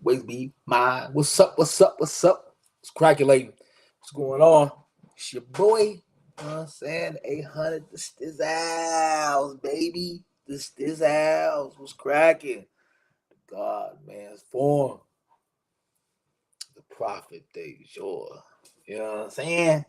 always be mine. What's up? What's up? What's up? It's craculating. What's going on? It's your boy. You know what I'm saying? 800. This house, baby. This house. What's cracking? God, man. It's form. The prophet de jour. You know what I'm saying?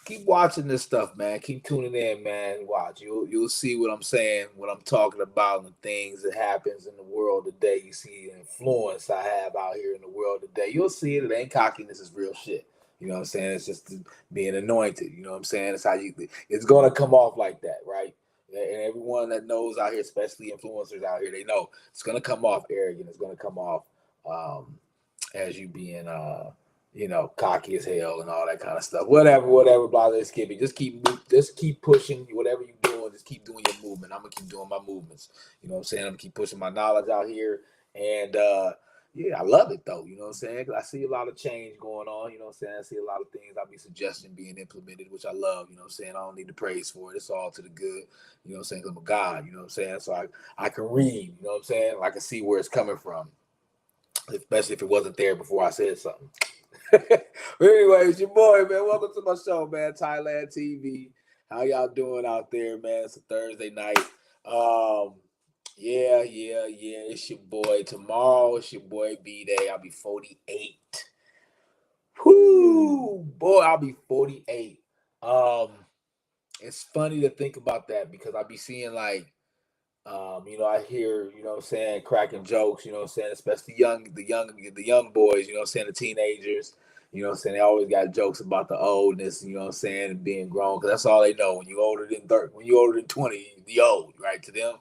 Keep watching this stuff, man. Keep tuning in, man. Watch. You'll see what I'm saying, what I'm talking about, and the things that happens in the world today. You see the influence I have out here in the world today. You'll see it. It ain't cockiness, it's real shit. You know what I'm saying? It's just being anointed. You know what I'm saying? It's how you. It's gonna come off like that, right? And everyone that knows out here, especially influencers out here, they know it's gonna come off arrogant. It's gonna come off as you being cocky as hell and all that kind of stuff. Whatever, blah, blah, skippy. Just keep pushing whatever you're doing. Just keep doing your movement. I'm gonna keep doing my movements. You know what I'm saying? I'm gonna keep pushing my knowledge out here. And yeah, I love it though. You know what I'm saying? 'Cause I see a lot of change going on. You know what I'm saying? I see a lot of things I'll be suggesting being implemented, which I love. You know what I'm saying? I don't need the praise for it. It's all to the good. You know what I'm saying? 'Cause I'm a God. You know what I'm saying? So I can read. You know what I'm saying? I can see where it's coming from, especially if it wasn't there before I said something. But anyway, it's your boy, man. Welcome to my show, man. Thailand TV. How y'all doing out there, man? It's a Thursday night. Yeah. It's your boy. Tomorrow, it's your boy B-Day. I'll be 48. Whoo, boy, I'll be 48. Um, it's funny to think about that because I'll be seeing like I hear, you know what I'm saying, cracking jokes, you know what I'm saying, especially the young boys, you know what I'm saying, the teenagers, you know what I'm saying, they always got jokes about the oldness, you know what I'm saying, and being grown, because that's all they know. When you're older than 30, when you're older than 20, you're old, right, to them.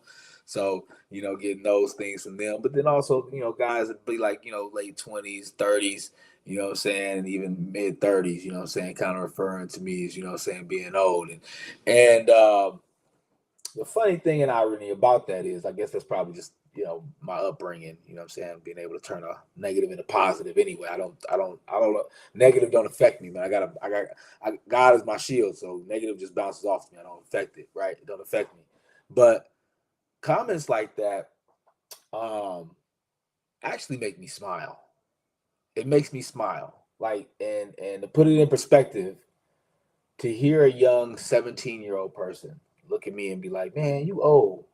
So, getting those things from them. But then also, guys that be like, late 20s, 30s, you know what I'm saying, and even mid 30s, you know what I'm saying, kind of referring to me as, you know what I'm saying, being old. And the funny thing and irony about that is, I guess that's probably just my upbringing. You know what I'm saying, being able to turn a negative into positive. Anyway, I don't. Negative don't affect me, man. God is my shield, so negative just bounces off me. I don't affect it, right? It don't affect me. But comments like that actually make me smile. It makes me smile. Like, and to put it in perspective, to hear a young 17-year-old person look at me and be like, "Man, you old."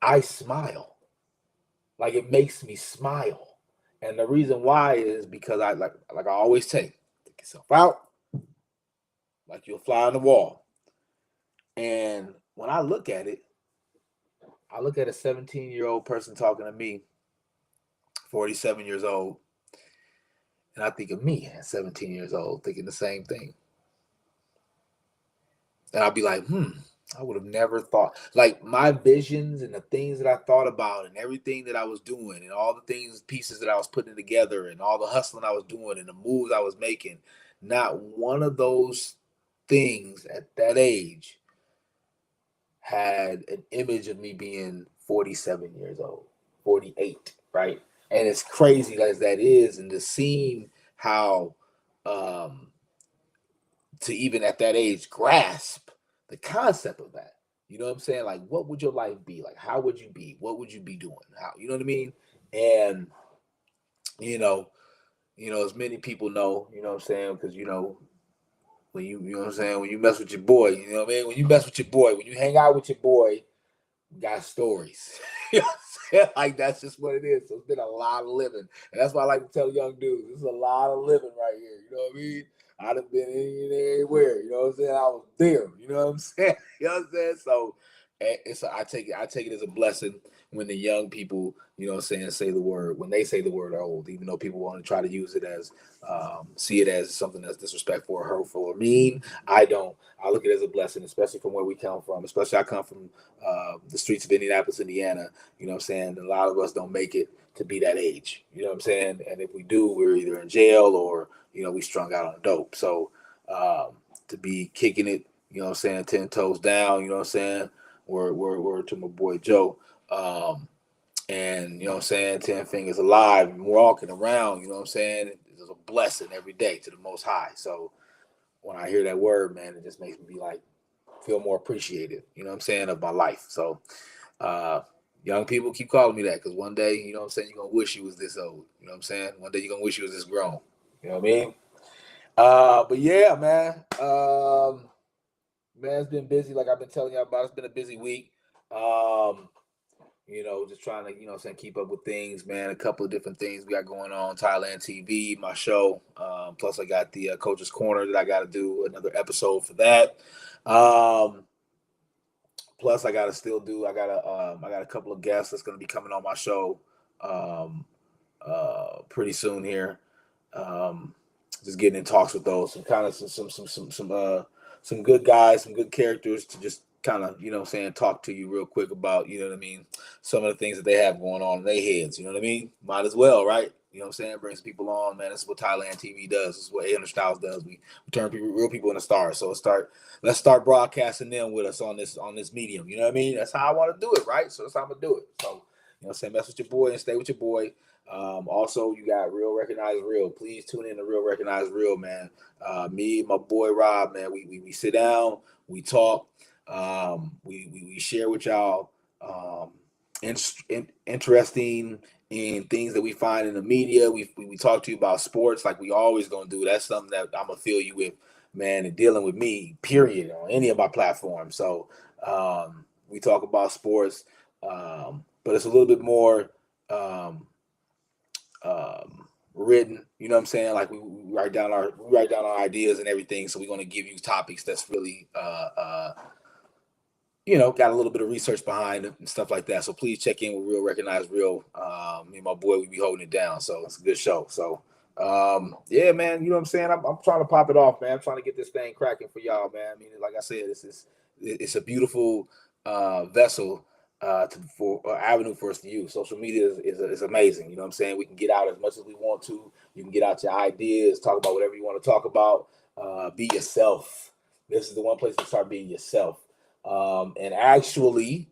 I smile. Like, it makes me smile. And the reason why is because I always say, take yourself out like you'll fly on the wall. And when I look at it, I look at a 17-year-old person talking to me, 47 years old, and I think of me at 17 years old thinking the same thing. And I'll be like, I would have never thought. Like, my visions and the things that I thought about and everything that I was doing and all the things, pieces that I was putting together and all the hustling I was doing and the moves I was making, not one of those things at that age had an image of me being 47 years old, 48, right? And as crazy as that is, and to seeing how um, to even at that age grasp the concept of that. You know what I'm saying? Like, what would your life be? Like, how would you be? What would you be doing? How, you know what I mean? And you know, as many people know, you know what I'm saying? Because when you know what I'm saying, when you mess with your boy, you know what I mean? When you mess with your boy, when you hang out with your boy, you got stories. You know what I'm saying? Like, that's just what it is. So it's been a lot of living. And that's why I like to tell young dudes, this is a lot of living right here. You know what I mean? I'd have been anywhere. You know what I'm saying? I was there. You know what I'm saying? You know what I'm saying? So I take it as a blessing when the young people, you know what I'm saying, say the word, when they say the word old, even though people want to try to use it as see it as something that's disrespectful or hurtful or mean. I don't. I look at it as a blessing, especially from where we come from. Especially I come from the streets of Indianapolis, Indiana. You know what I'm saying? A lot of us don't make it to be that age. You know what I'm saying? And if we do, we're either in jail or we strung out on dope. So to be kicking it, you know what I'm saying, 10 toes down, you know what I'm saying? Word to my boy Joe. And you know what I'm saying, 10 fingers alive and walking around, you know what I'm saying? It's a blessing every day to the most high. So when I hear that word, man, it just makes me be like feel more appreciated, you know what I'm saying, of my life. So Young people keep calling me that because one day, you know what I'm saying, you're gonna wish you was this old. You know what I'm saying? One day you're gonna wish you was this grown. You know what I mean? But yeah, man. Man, it's been busy, like I've been telling y'all about. It's been a busy week. Um, just trying to, saying keep up with things, man. A couple of different things we got going on. Thailand TV, my show. Plus, I got the Coach's Corner that I got to do another episode for that. Plus, I got to still do. I got a couple of guests that's going to be coming on my show pretty soon here. Um, just getting in talks with those. Some kind of some good guys, some good characters to just kind of, talk to you real quick about, you know what I mean, some of the things that they have going on in their heads, you know what I mean? Might as well, right? You know what I'm saying? Brings people on, man. This is what Thailand TV does. This is what 800 Styles does. We turn real people into stars. So let's start broadcasting them with us on this medium. You know what I mean? That's how I want to do it, right? So that's how I'm gonna do it. So, mess with your boy and stay with your boy. Also, you got Real Recognize Real. Please tune in to Real Recognize Real, man. Me and my boy Rob, man, we sit down, we talk, we share with y'all interesting in things that we find in the media. We talk to you about sports like we always gonna do. That's something that I'm gonna fill you with, man, and dealing with me, period, on any of my platforms. So we talk about sports, but it's a little bit more um, written. You know what I'm saying? Like we write down our ideas and everything. So we're gonna give you topics that's really got a little bit of research behind it and stuff like that. So please check in with Real Recognize Real. Me and my boy, we be holding it down. So it's a good show. So yeah, man, you know what I'm saying? I'm trying to pop it off, man. I'm trying to get this thing cracking for y'all, man. I mean, like I said, it's a beautiful vessel for avenue for us to use. Social media is amazing. You know what I'm saying? We can get out as much as we want to. You can get out your ideas, talk about whatever you want to talk about. Be yourself. This is the one place to start being yourself. And actually,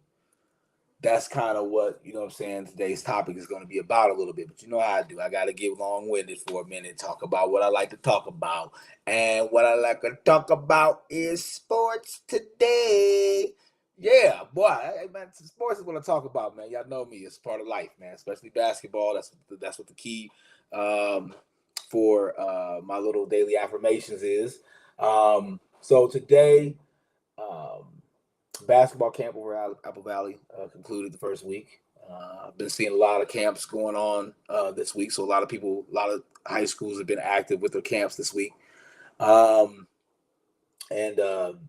that's kind of what, you know what I'm saying, today's topic is going to be about a little bit. But you know how I do. I got to get long-winded for a minute, talk about what I like to talk about. And what I like to talk about is sports today. Yeah, boy, hey, man, sports is what I talk about, man. Y'all know me. It's part of life, man, especially basketball. That's what the key for my little daily affirmations is. So today, um, basketball camp over Apple Valley concluded the first week. I've been seeing a lot of camps going on this week. So a lot of high schools have been active with their camps this week. And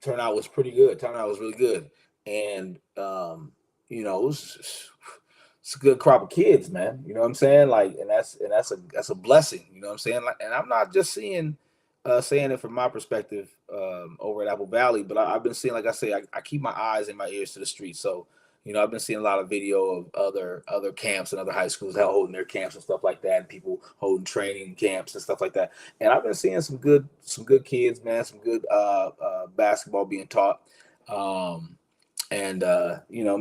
turnout was pretty good. Turnout was really good. And, it's a good crop of kids, man. You know what I'm saying? Like, and that's a blessing. You know what I'm saying? Like, and I'm not just saying it from my perspective over at Apple Valley, but I've been seeing, like I say, I keep my eyes and my ears to the street. So, I've been seeing a lot of video of other camps and other high schools holding their camps and stuff like that, and people holding training camps and stuff like that. And I've been seeing some good kids, man, some good basketball being taught. And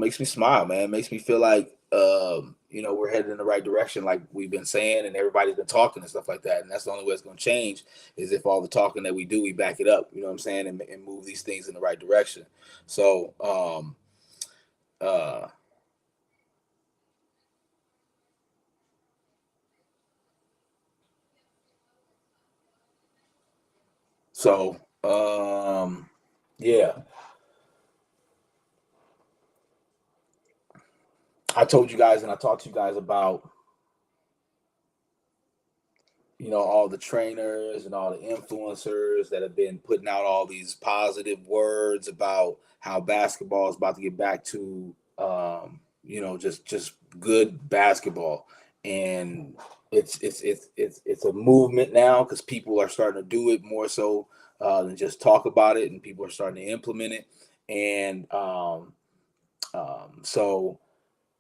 makes me smile, man. It makes me feel like we're headed in the right direction, like we've been saying, and everybody's been talking and stuff like that. And that's the only way it's going to change is if all the talking that we do, we back it up. You know what I'm saying, and move these things in the right direction. So, uh, so, yeah, I told you guys and I talked to you guys about all the trainers and all the influencers that have been putting out all these positive words about how basketball is about to get back to just good basketball. And it's a movement now because people are starting to do it more so than just talk about it, and people are starting to implement it. And so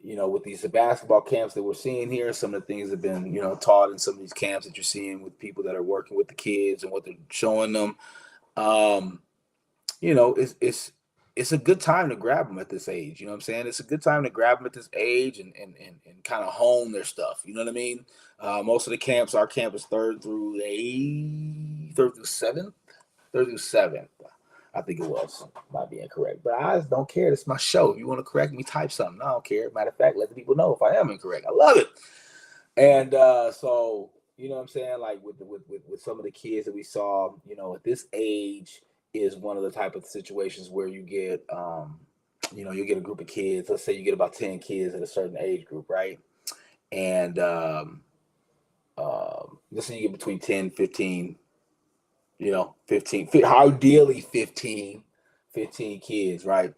with these basketball camps that we're seeing here, some of the things have been, taught in some of these camps that you're seeing with people that are working with the kids and what they're showing them. Um, it's a good time to grab them at this age. You know what I'm saying? It's a good time to grab them at this age and kind of hone their stuff. You know what I mean? Most of the camps, our camp is third through seventh. I think it was. Might be incorrect. But I just don't care. It's my show. If you want to correct me, type something. I don't care. Matter of fact, let the people know if I am incorrect. I love it. And so, you know what I'm saying? Like with some of the kids that we saw, at this age is one of the type of situations where you get you get a group of kids. Let's say you get about 10 kids at a certain age group, right? And let's say you get between 10, 15, 15, ideally 15 kids, right?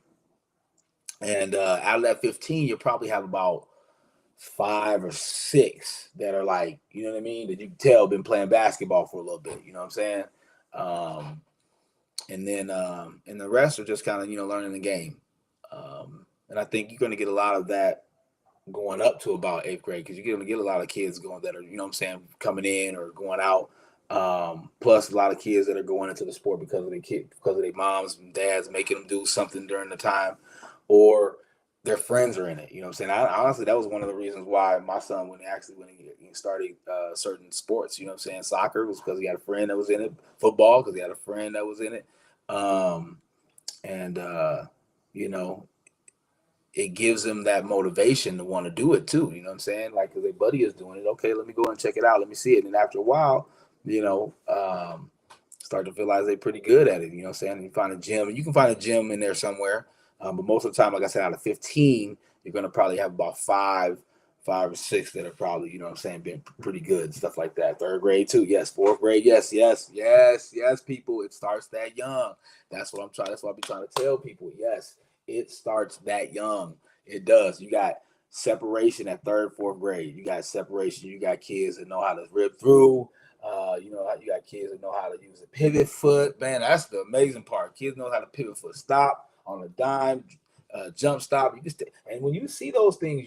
And out of that 15, you'll probably have about 5 or 6 that are like, you know what I mean, that you can tell been playing basketball for a little bit, you know what I'm saying? Um, and the rest are just kind of, learning the game. And I think you're going to get a lot of that going up to about 8th grade, because you're going to get a lot of kids going that are, coming in or going out. Plus a lot of kids that are going into the sport because of their moms and dads making them do something during the time, or their friends are in it. You know what I'm saying? Honestly, that was one of the reasons why my son, when he started certain sports, you know what I'm saying, soccer, was because he had a friend that was in it. Football, because he had a friend that was in it. And you know, it gives them that motivation to want to do it too. You know what I'm saying? Like, because their buddy is doing it. Okay, let me go and check it out. Let me see it. And after a while, start to realize they're pretty good at it. You know what I'm saying? And you find a gym, and you can find a gym in there somewhere. But most of the time, like I said, out of 15, you're going to probably have about 5 or 6 that are probably, you know what I'm saying, been pretty good, stuff like that. 3rd grade too. Yes. 4th grade. Yes, yes, yes, yes, people. It starts that young. That's what I be trying to tell people. Yes, it starts that young. It does. You got separation at 3rd, 4th grade. You got separation. You got kids that know how to rip through. You got kids that know how to use a pivot foot. Man, that's the amazing part. Kids know how to pivot foot, stop on a dime, jump stop. And when you see those things,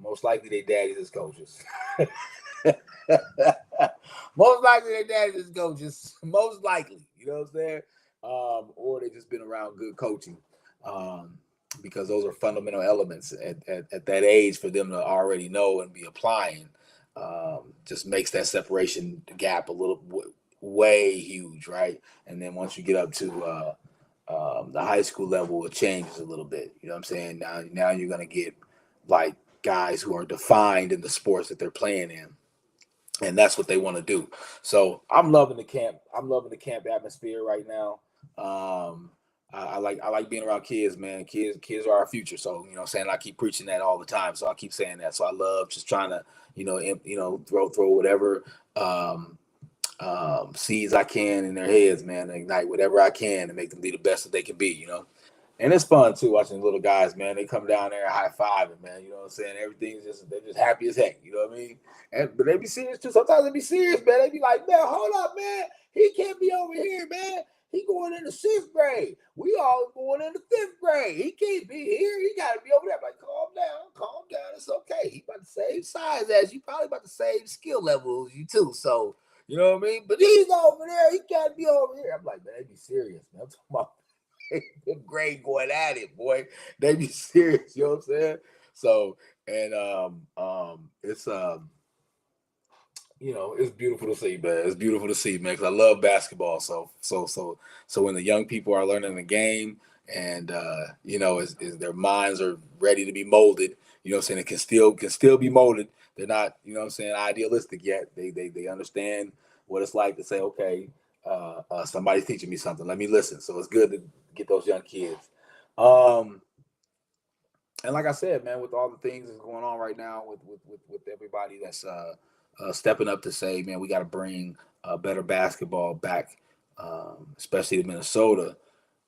most likely their daddies is coaches. Most likely their daddies is coaches. Most likely, you know what I'm saying? Or they just been around good coaching. Because those are fundamental elements at that age for them to already know and be applying. Just makes that separation gap a little way huge, right? And then once you get up to the high school level, it changes a little bit. You know what I'm saying? Now you're gonna get like guys who are defined in the sports that they're playing in, and that's what they want to do. So I'm loving the camp. I'm loving the camp atmosphere right now. I like being around kids, man. Kids are our future. So you know what I'm saying, I keep preaching that all the time. So I keep saying that. So I love just trying to throw whatever seeds I can in their heads, man, and ignite whatever I can to make them be the best that they can be. And it's fun too watching little guys, man. They come down there high fiving, man. You know what I'm saying? They're just happy as heck. You know what I mean? But they be serious too. Sometimes they be serious, man. They be like, man, hold up, man. He can't be over here, man. He going into 6th grade. We all going into 5th grade. He can't be here. He got to be over there. I'm like, calm down, calm down. It's okay. He about the same size as you. Probably about the same skill level as you too. So you know what I mean? But he's over there. He can't be over here. I'm like, man, they be serious, man. I'm talking about 5th grade going at it, boy. They be serious. You know what I'm saying? So, and it's beautiful to see, man. It's beautiful to see, man, because I love basketball. So when the young people are learning the game, and as their minds are ready to be molded, you know what I'm saying, it can still be molded. They're not, you know what I'm saying, idealistic yet. They understand what it's like to say, okay, somebody's teaching me something. Let me listen. So it's good to get those young kids. And like I said, man, with all the things that's going on right now, with everybody that's stepping up to say, man, we got to bring better basketball back, especially to Minnesota.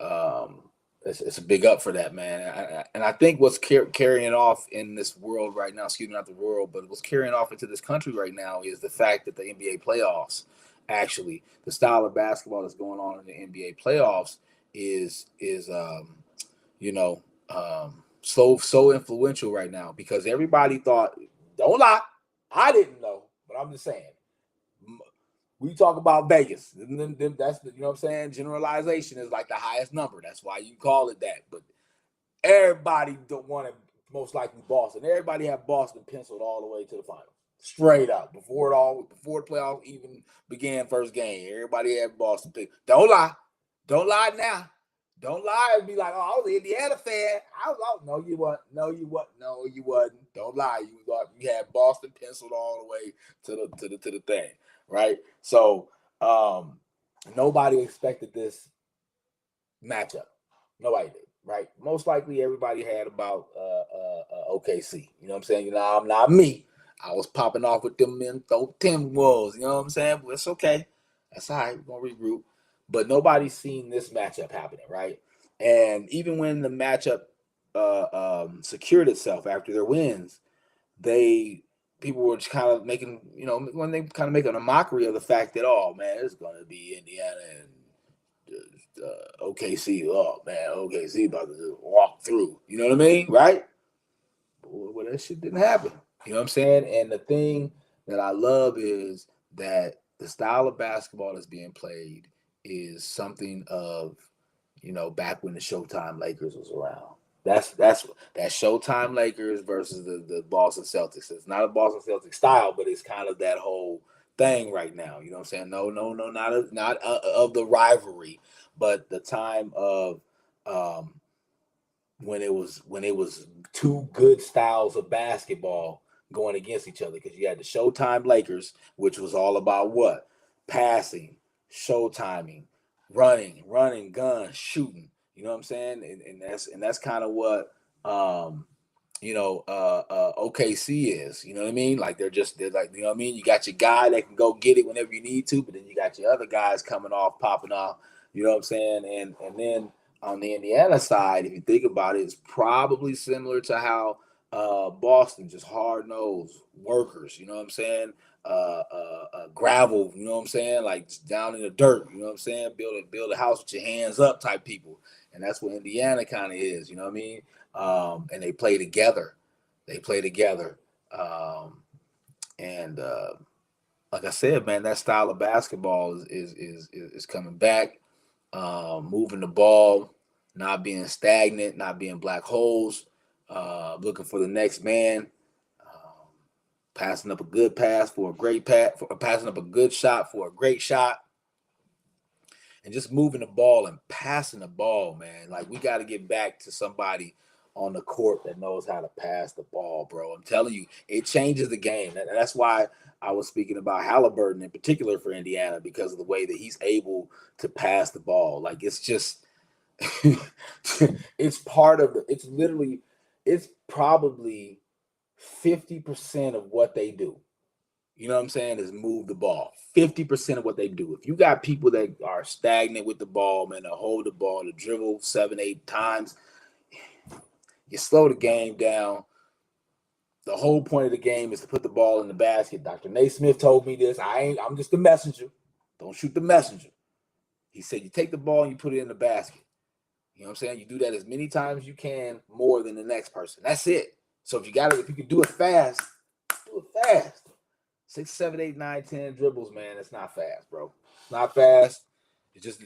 Um, it's a big up for that, man. And I think what's carrying off in this world right now, excuse me, not the world, but what's carrying off into this country right now is the fact that the NBA playoffs, actually, the style of basketball that's going on in the NBA playoffs is you know, so influential right now, because everybody thought, don't lie, I didn't know, but I'm just saying, we talk about Vegas, and then that's you know what I'm saying. Generalization is like the highest number. That's why you call it that. But everybody don't want to, most likely Boston. Everybody have Boston penciled all the way to the final, straight up before the playoffs even began first game. Everybody had Boston picked. Don't lie now. Don't lie and be like, "Oh, I was an Indiana fan. I was out." No, you weren't. No, you weren't. No, you wasn't. Don't lie. You had Boston penciled all the way to the thing, right? So nobody expected this matchup. Nobody did, right? Most likely everybody had about OKC. You know what I'm saying? I'm not me. I was popping off with them men, Tim Wolves. You know what I'm saying? But it's okay. That's all right. We're gonna regroup. But nobody's seen this matchup happening, right? And even when the matchup secured itself after their wins, they people were just kind of making, when they kind of making a mockery of the fact that, oh man, it's gonna be Indiana and OKC. Oh man, OKC about to just walk through. You know what I mean, right? Well, that shit didn't happen. You know what I'm saying? And the thing that I love is that the style of basketball that's being played is something of, back when the Showtime Lakers was around. That's that Showtime Lakers versus the Boston Celtics. It's not a Boston Celtics style, but it's kind of that whole thing right now. You know what I'm saying? No, not of the rivalry, but the time of um, when it was two good styles of basketball going against each other, because you had the Showtime Lakers, which was all about what? Passing, showtiming, running, gun, shooting. You know what I'm saying? And that's kind of what OKC is. You know what I mean? Like they're like, you know what I mean? You got your guy that can go get it whenever you need to, but then you got your other guys coming off, popping off. You know what I'm saying? And then on the Indiana side, if you think about it, it's probably similar to how Boston, just hard nosed workers. You know what I'm saying? Gravel. You know what I'm saying? Like down in the dirt. You know what I'm saying? Build a house with your hands up type people, and that's what Indiana kind of is. You know what I mean? And they play together. They play together. And like I said, man, that style of basketball is coming back. Moving the ball, not being stagnant, not being black holes, looking for the next man, passing up a good pass for a great pass, passing up a good shot for a great shot, and just moving the ball and passing the ball, man. Like we got to get back to somebody on the court that knows how to pass the ball, bro. I'm telling you, it changes the game. That's why I was speaking about Halliburton in particular for Indiana, because of the way that he's able to pass the ball. Like it's just it's part of it's probably 50% of what they do. You know what I'm saying? Is move the ball. 50% of what they do. If you got people that are stagnant with the ball, man, to hold the ball, to dribble 7, 8 times, you slow the game down. The whole point of the game is to put the ball in the basket. Dr. Naismith told me this. I'm just the messenger. Don't shoot the messenger. He said you take the ball and you put it in the basket. You know what I'm saying? You do that as many times as you can, more than the next person. That's it. So if you can do it fast, do it fast. 6, 7, 8, 9, 10 dribbles, man. It's not fast, bro. It's not fast.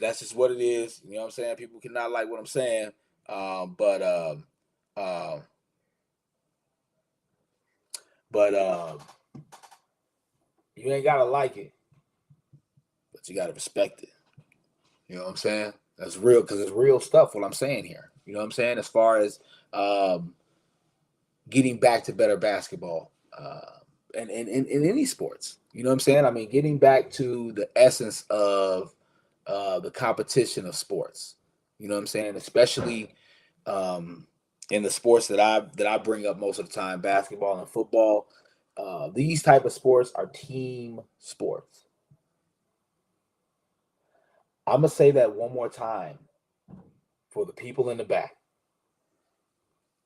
That's just what it is. You know what I'm saying? People cannot like what I'm saying. But uh, you ain't gotta like it, but you gotta respect it. You know what I'm saying? That's real, because it's real stuff. What I'm saying here. You know what I'm saying? As far as getting back to better basketball, and in any sports. You know what I'm saying? I mean, getting back to the essence of the competition of sports. You know what I'm saying? Especially in the sports that I bring up most of the time, basketball and football. These type of sports are team sports. I'm gonna say that one more time for the people in the back.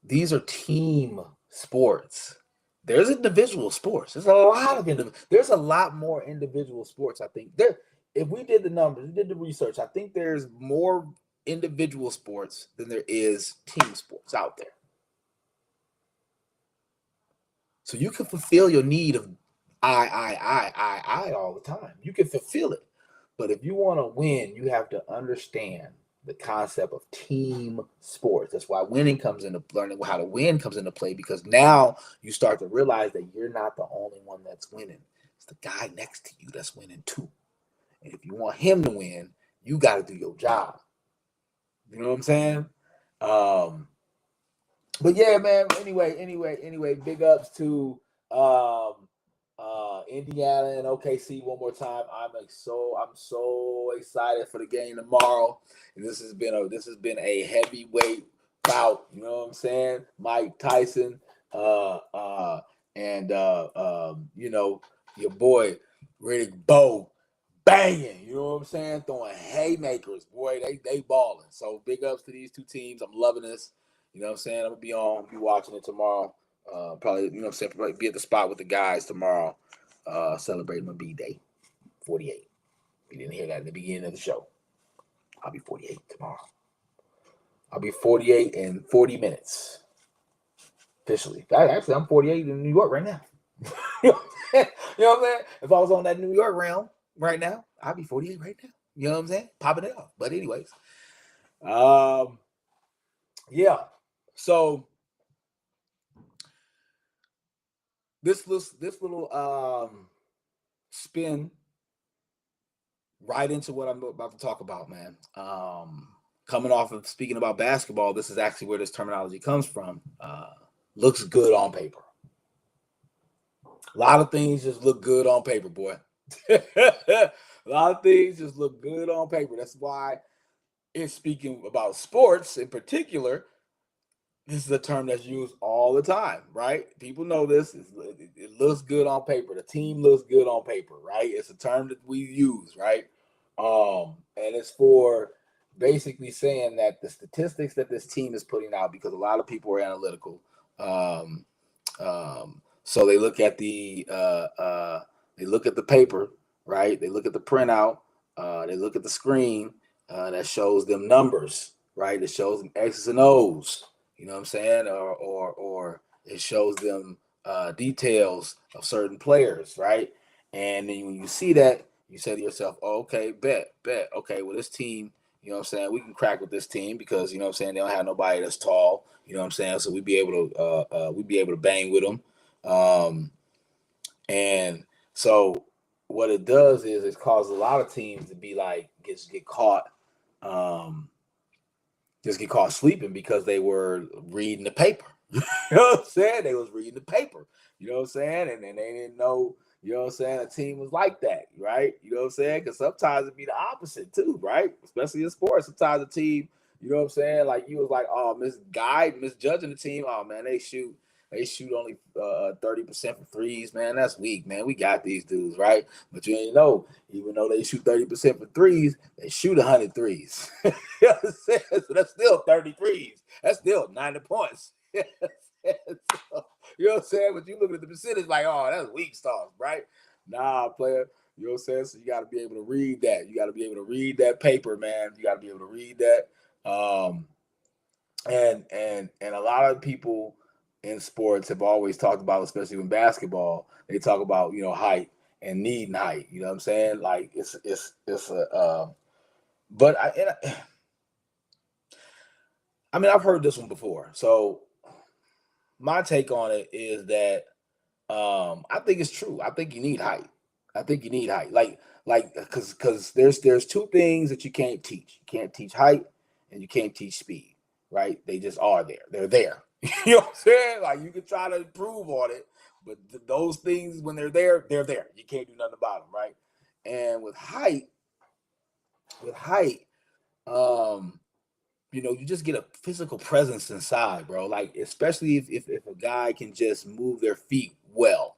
These are team sports. There's individual sports. There's a lot more individual sports. I think there. If we did the numbers, we did the research, I think there's more individual sports than there is team sports out there. So you can fulfill your need of I all the time. You can fulfill it. But if you want to win, you have to understand the concept of team sports. That's why learning how to win comes into play, because now you start to realize that you're not the only one that's winning. It's the guy next to you that's winning too. And if you want him to win, you got to do your job. You know what I'm saying? Um, but yeah, man. Anyway, big ups to Indiana and OKC one more time. I'm so excited for the game tomorrow. And this has been a heavyweight bout. You know what I'm saying? Mike Tyson, uh, uh, and your boy Riddick Bowe banging. You know what I'm saying? Throwing haymakers, boy. They balling. So big ups to these two teams. I'm loving this. You know what I'm saying? I'm gonna be watching it tomorrow. Probably, you know what I'm saying, probably be at the spot with the guys tomorrow, celebrating my B day, 48. You didn't hear that in the beginning of the show. I'll be 48 tomorrow. I'll be 48 in 40 minutes. Officially. Actually, I'm 48 in New York right now. You know what I'm saying? If I was on that New York realm right now, I'd be 48 right now. You know what I'm saying? Popping it off. But anyways, um, yeah. So this little spin right into what I'm about to talk about, man. Coming off of speaking about basketball, this is actually where this terminology comes from. Looks good on paper. A lot of things just look good on paper, boy. A lot of things just look good on paper. That's why it's speaking about sports in particular. This is a term that's used all the time, right? People know this. It looks good on paper. The team looks good on paper, right? It's a term that we use, right? And it's for basically saying that the statistics that this team is putting out, because a lot of people are analytical. Um, so they look at the paper, right? They look at the printout, they look at the screen that shows them numbers, right? It shows them X's and O's, you know what I'm saying, or it shows them details of certain players, right? And then when you see that, you say to yourself, oh, okay, bet. Okay, well, this team, you know what I'm saying, we can crack with this team because, you know what I'm saying, they don't have nobody that's tall, you know what I'm saying, so we'd be able to bang with them. And so what it does is it causes a lot of teams to be like, um, just get caught sleeping because they were reading the paper. You know what I'm saying? They was reading the paper. You know what I'm saying? And then they didn't know, you know what I'm saying, a team was like that, right? You know what I'm saying? Because sometimes it'd be the opposite too, right? Especially in sports. Sometimes a team, you know what I'm saying, like you was like, oh, misjudging the team. Oh man, they shoot only 30% for threes, man. That's weak, man. We got these dudes, right? But you ain't know, even though they shoot 30% for threes, they shoot 100 threes. You know what I'm saying? So that's still 30 threes. That's still 90 points. So, you know what I'm saying? But you look at the percentage like, oh, that's weak stuff, right? Nah, player. You know what I'm saying? So you got to be able to read that. You got to be able to read that paper, man. You got to be able to read that. Um, and a lot of people in sports have always talked about, especially in basketball, they talk about, you know, height and needing height. You know what I'm saying? Like it's a but I mean I've heard this one before. So my take on it is that I think it's true. I think you need height. I think you need height. Like because there's two things that you can't teach. You can't teach height and you can't teach speed. Right? They just are there. They're there. You know what I'm saying? Like you can try to improve on it, but those things when they're there. You can't do nothing about them. Right? And with height, um, you know, you just get a physical presence inside, bro. Like, especially if a guy can just move their feet well,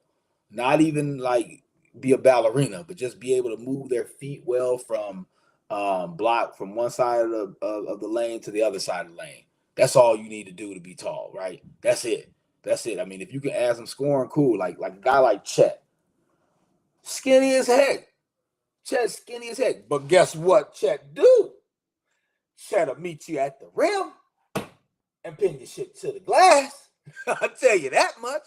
not even like be a ballerina, but just be able to move their feet well from block from one side of the lane to the other side of the lane. That's all you need to do to be tall, right? That's it. That's it. I mean, if you can add some scoring, cool. Like a guy like Chet, skinny as heck. Chet skinny as heck. But guess what Chet do? Chet'll meet you at the rim and pin your shit to the glass. I'll tell you that much.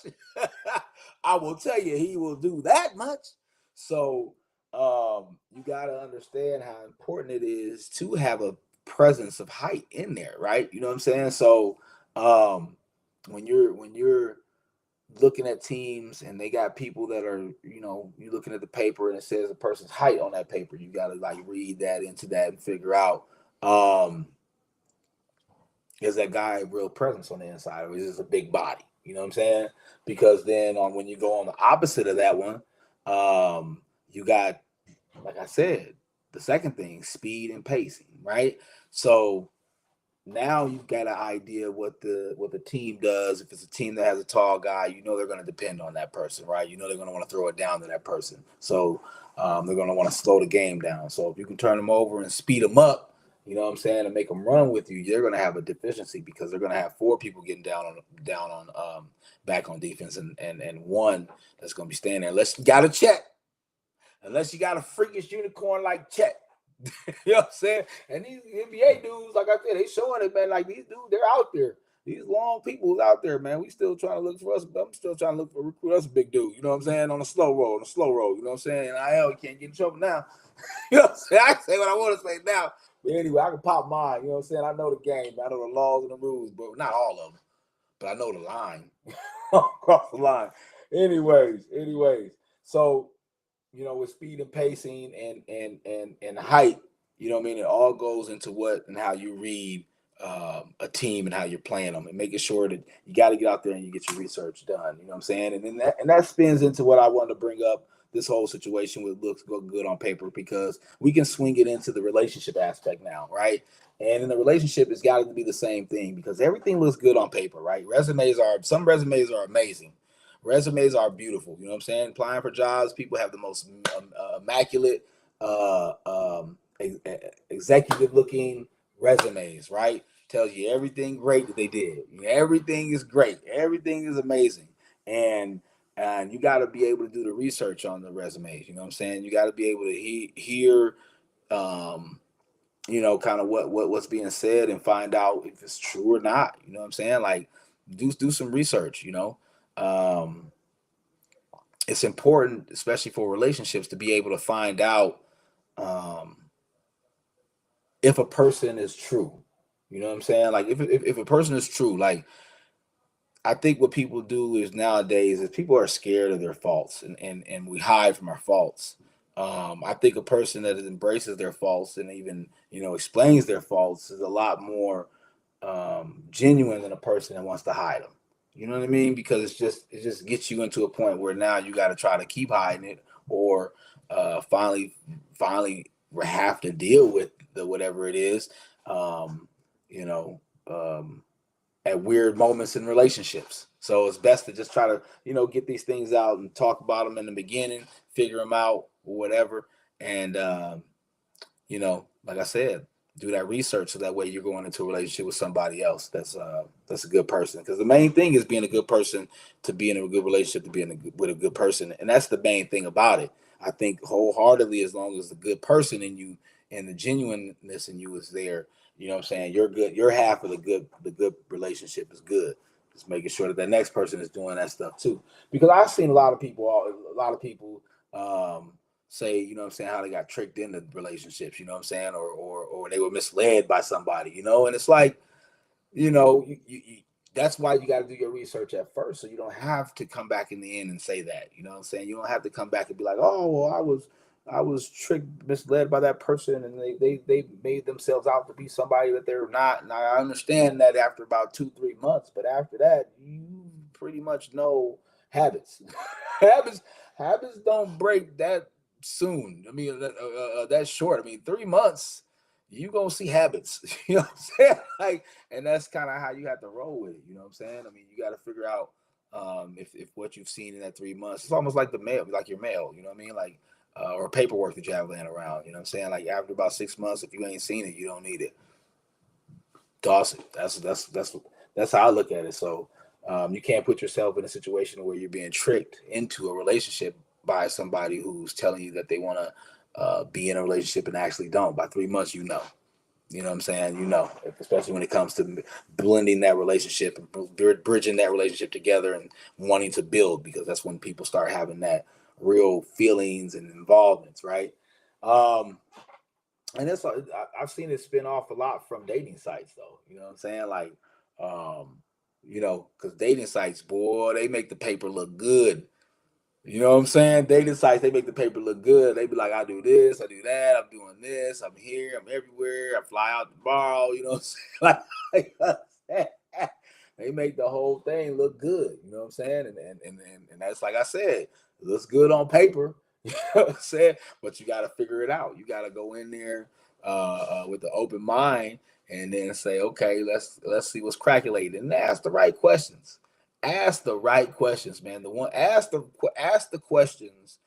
I will tell you he will do that much. So you got to understand how important it is to have a presence of height in there, right? You know what I'm saying? So um, when you're looking at teams and they got people that are, you know, you're looking at the paper and it says a person's height on that paper, you got to like read that into that and figure out. Um, is that guy a real presence on the inside, or is this a big body? You know what I'm saying? Because then on when you go on the opposite of that one, you got, like I said, the second thing, speed and pacing, right? So now you've got an idea what the team does. If it's a team that has a tall guy, you know they're going to depend on that person, right? You know they're going to want to throw it down to that person. So they're going to want to slow the game down. So if you can turn them over and speed them up, you know what I'm saying, and make them run with you, you're going to have a deficiency because they're going to have four people getting down on back on defense, and one that's going to be standing there. Unless you got a check, unless you got a freakish unicorn like Chet. You know what I'm saying? And these NBA dudes, like I said, they showing it, man. Like these dudes, they're out there. These long people's out there, man. We still trying to look for us. I'm still trying to look for recruit us a big dude. You know what I'm saying? On a slow roll, on a slow roll. You know what I'm saying? NIL, you can't get in trouble now. You know what I'm saying? I can say what I want to say now. But anyway, I can pop mine. You know what I'm saying? I know the game. I know the laws and the rules, but not all of them. But I know the line. Across the line. Anyways. So with speed and pacing and height, you know what I mean? It all goes into what and how you read a team and how you're playing them and making sure that you got to get out there and you get your research done. You know what I'm saying? And then that spins into what I wanted to bring up, this whole situation with looks go good on paper, because we can swing it into the relationship aspect now, right? And in the relationship, it's got to be the same thing because everything looks good on paper, right? Some resumes are amazing. Resumes are beautiful. You know what I'm saying? Applying for jobs, people have the most immaculate, executive looking resumes, right? Tells you everything great that they did. Everything is great. Everything is amazing. And you got to be able to do the research on the resumes. You know what I'm saying? You got to be able to hear, um, kind of what's being said and find out if it's true or not. You know what I'm saying? Like, do some research. Um, it's important, especially for relationships, to be able to find out um, if a person is true. You know what I'm saying? Like if a person is true, like I think what people do is nowadays is people are scared of their faults, and we hide from our faults. I think a person that embraces their faults and even explains their faults is a lot more genuine than a person that wants to hide them. You know what I mean? Because it just gets you into a point where now you got to try to keep hiding it, or finally have to deal with the whatever it is. Um, you know. At weird moments in relationships. So it's best to just try to, get these things out and talk about them in the beginning, figure them out, or whatever. And, like I said, do that research so that way you're going into a relationship with somebody else that's a good person. Because the main thing is being a good person, to be in a good relationship, to be with a good person. And that's the main thing about it. I think wholeheartedly, as long as the good person in you and the genuineness in you is there, you know what I'm saying, you're good. Your half of the good relationship is good. Just making sure that the next person is doing that stuff too. Because I've seen a lot of people say, you know what I'm saying, how they got tricked into relationships, you know what I'm saying, or they were misled by somebody, and it's like, that's why you got to do your research at first, so you don't have to come back in the end and say that. You know what I'm saying? You don't have to come back and be like, oh, well, I was tricked, misled by that person, and they made themselves out to be somebody that they're not. And I understand that after about 2-3 months, but after that, you pretty much know habits. habits habits don't break that soon. I mean, that short. I mean, 3 months, you gonna see habits. You know what I'm saying? Like, and that's kind of how you have to roll with it. You know what I'm saying? I mean, you got to figure out if what you've seen in that 3 months. It's almost like the mail, like your mail. You know what I mean? Like or paperwork that you have laying around. You know what I'm saying? Like after about 6 months, if you ain't seen it, you don't need it. Toss it. That's how I look at it. So you can't put yourself in a situation where you're being tricked into a relationship by somebody who's telling you that they want to be in a relationship and actually don't. By 3 months, you know. You know what I'm saying? Especially when it comes to blending that relationship and bridging that relationship together and wanting to build, because that's when people start having that real feelings and involvements, right? Um, and I've seen it spin off a lot from dating sites, though. You know what I'm saying? Like, um, because dating sites, boy, they make the paper look good. You know what I'm saying? Dating sites, they make the paper look good. They be like, I do this, I do that, I'm doing this, I'm here, I'm everywhere, I fly out tomorrow, you know what I'm saying? Like, They make the whole thing look good. You know what I'm saying? And that's like I said, it looks good on paper. You know what I'm saying? But you got to figure it out. You got to go in there with the open mind and then say, okay, let's see what's calculated and ask the right questions. Ask the right questions, man. Ask the questions,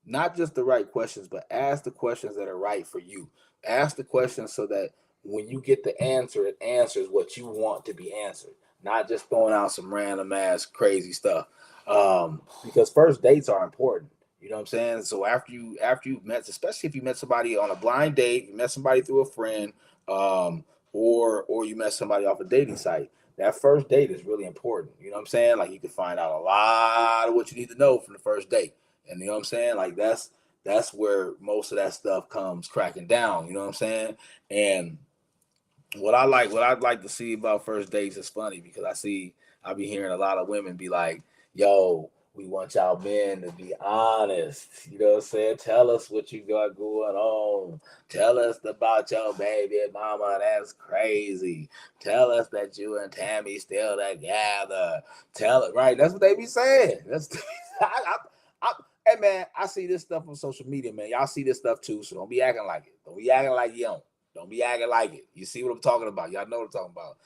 not just the right questions, but ask the questions that are right for you. Ask the questions so that when you get the answer, it answers what you want to be answered, not just throwing out some random ass crazy stuff. Because first dates are important. You know what I'm saying? So after you met, especially if you met somebody on a blind date, you met somebody through a friend, um, or you met somebody off a dating site. That first date is really important. You know what I'm saying? Like you can find out a lot of what you need to know from the first date. And you know what I'm saying? Like that's where most of that stuff comes cracking down. You know what I'm saying? And what I'd like to see about first dates is funny because I be hearing a lot of women be like, yo, we want y'all men to be honest. You know what I'm saying? Tell us what you got going on. Tell us about your baby mama. That's crazy. Tell us that you and Tammy still together. Tell it, right? That's what they be saying. That's I, hey man, I see this stuff on social media, man. Y'all see this stuff too, so don't be acting like it. Don't be acting like you don't. Don't be acting like it. You see what I'm talking about? Y'all know what I'm talking about.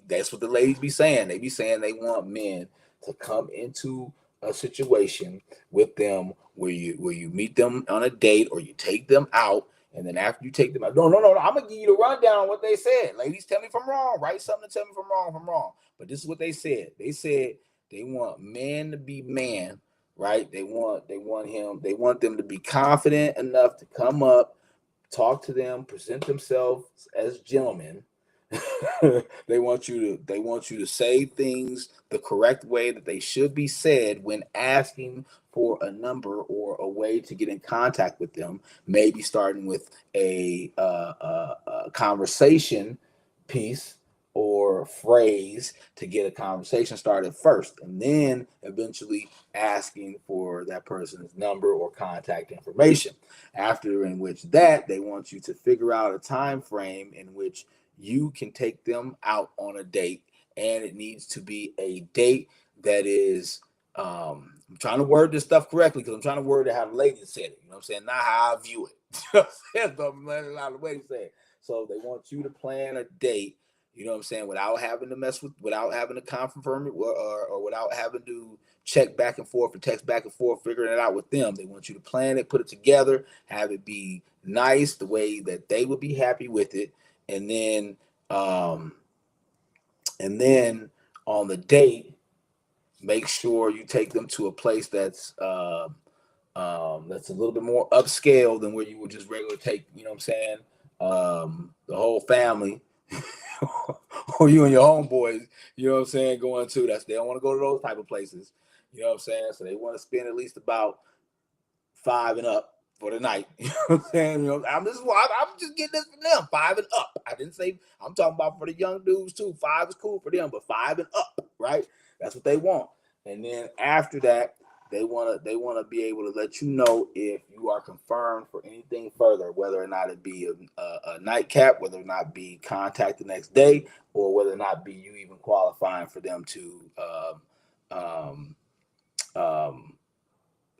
That's what the ladies be saying. They be saying they want men to come into a situation with them where you meet them on a date or you take them out, and then after you take them out, no. I'm gonna give you the rundown on what they said. Ladies, tell me if I'm wrong. Write something to tell me if I'm wrong. But this is what they said. They said they want men to be man, right? They want them to be confident enough to come up, talk to them, present themselves as gentlemen. They want you to say things the correct way that they should be said when asking for a number or a way to get in contact with them. Maybe starting with a conversation piece or phrase to get a conversation started first, and then eventually asking for that person's number or contact information. After in which that they want you to figure out a time frame in which you can take them out on a date, and it needs to be a date that is I'm trying to word this stuff correctly because I'm trying to word it how the lady said it. You know what I'm saying? Not how I view it. You know what I'm saying? So I'm letting it out the way to say it. So they want you to plan a date, you know what I'm saying, without having to without having to confirm it or without having to check back and forth and text back and forth, figuring it out with them. They want you to plan it, put it together, have it be nice the way that they would be happy with it, and then um, on the date, make sure you take them to a place that's a little bit more upscale than where you would just regularly take, you know what I'm saying, the whole family or you and your homeboys, you know what I'm saying, going to. They don't want to go to those type of places, you know what I'm saying. So they want to spend at least about 5 and up for the night. You know what I'm saying? You know, I'm just getting this for them. 5 and up. I didn't say I'm talking about for the young dudes too. 5 is cool for them, but 5 and up, right? That's what they want. And then after that, they wanna be able to let you know if you are confirmed for anything further, whether or not it be a nightcap, whether or not be contact the next day, or whether or not be you even qualifying for them to um, um,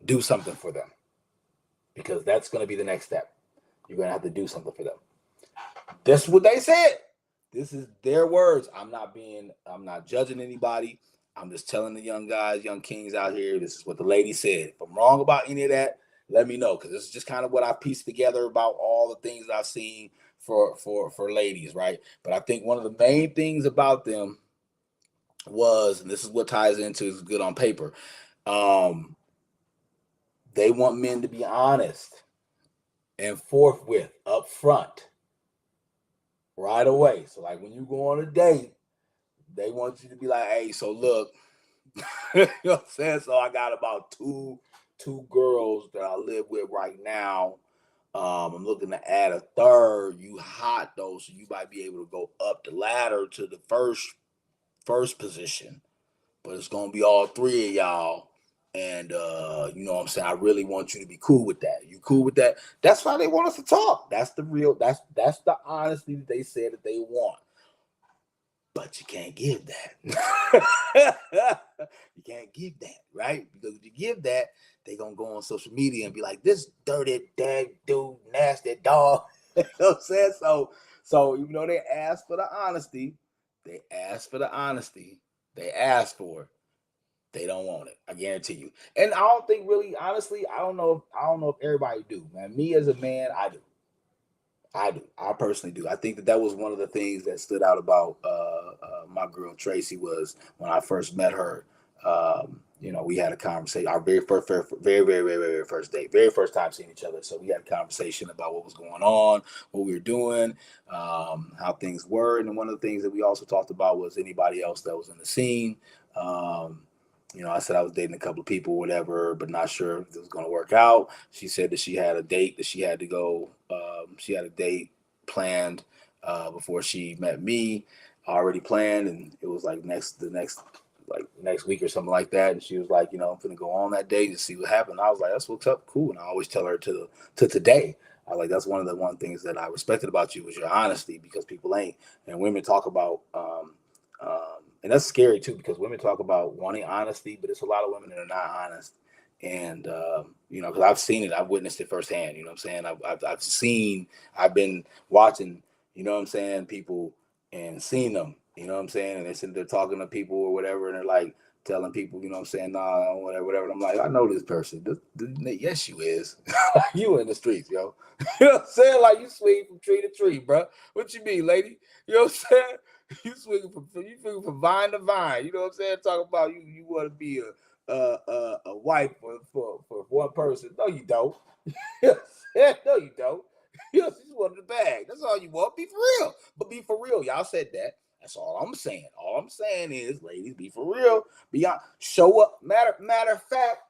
do something for them, because that's going to be the next step. You're going to have to do something for them. That's what they said. This is their words. I'm not judging anybody. I'm just telling the young guys, young kings out here, this is what the lady said. If I'm wrong about any of that, let me know, because this is just kind of what I pieced together about all the things I've seen for ladies, right? But I think one of the main things about them was, and this is what ties into is good on paper, um, they want men to be honest and forthwith, up front, right away. So like when you go on a date, they want you to be like, hey, so look, you know what I'm saying? So I got about two girls that I live with right now. I'm looking to add a third. You hot though, so you might be able to go up the ladder to the first position. But it's gonna be all 3 of y'all. And you know what I'm saying? I really want you to be cool with that. You cool with that? That's why they want us to talk. That's the honesty that they said that they want. But you can't give that. You can't give that, right? Because if you give that, they're gonna go on social media and be like, this dirty dag dude, nasty dog. You know what I'm saying? So even though they asked for the honesty, they asked for it. They don't want it. I guarantee you. And I don't think really, honestly, I don't know if everybody do, man. Me as a man, I do. I personally do. I think that was one of the things that stood out about my girl Tracy was when I first met her. We had a conversation. Our very first date, very first time seeing each other. So we had a conversation about what was going on, what we were doing, how things were, and one of the things that we also talked about was anybody else that was in the scene. I said I was dating a couple of people, whatever, but not sure if it was going to work out. She said that she had a date that she had to go. She had a date planned before she met me, already planned, and it was like next week or something like that. And she was like, I'm going to go on that date and see what happened. I was like, that's what's up, cool. And I always tell her to today. I was like, that's one of the things that I respected about you was your honesty, because people ain't, and women talk about. And that's scary too, because women talk about wanting honesty, but it's a lot of women that are not honest. And because I've seen it, I've witnessed it firsthand. You know what I'm saying? I've been watching. You know what I'm saying? People and seen them. You know what I'm saying? And they're talking to people or whatever, and they're like telling people, you know what I'm saying? Nah, whatever. And I'm like, I know this person. Yes, you is. You in the streets, yo. You know what I'm saying? Like you swing from tree to tree, bro. What you mean, lady? You know what I'm saying? You swinging from vine to vine. You know what I'm saying? Talking about you want to be a wife for one person. No, you don't. No, you don't. You just want the bag. That's all you want. Be for real. But be for real. Y'all said that. That's all I'm saying. All I'm saying is, ladies, be for real. Show up. Matter of fact,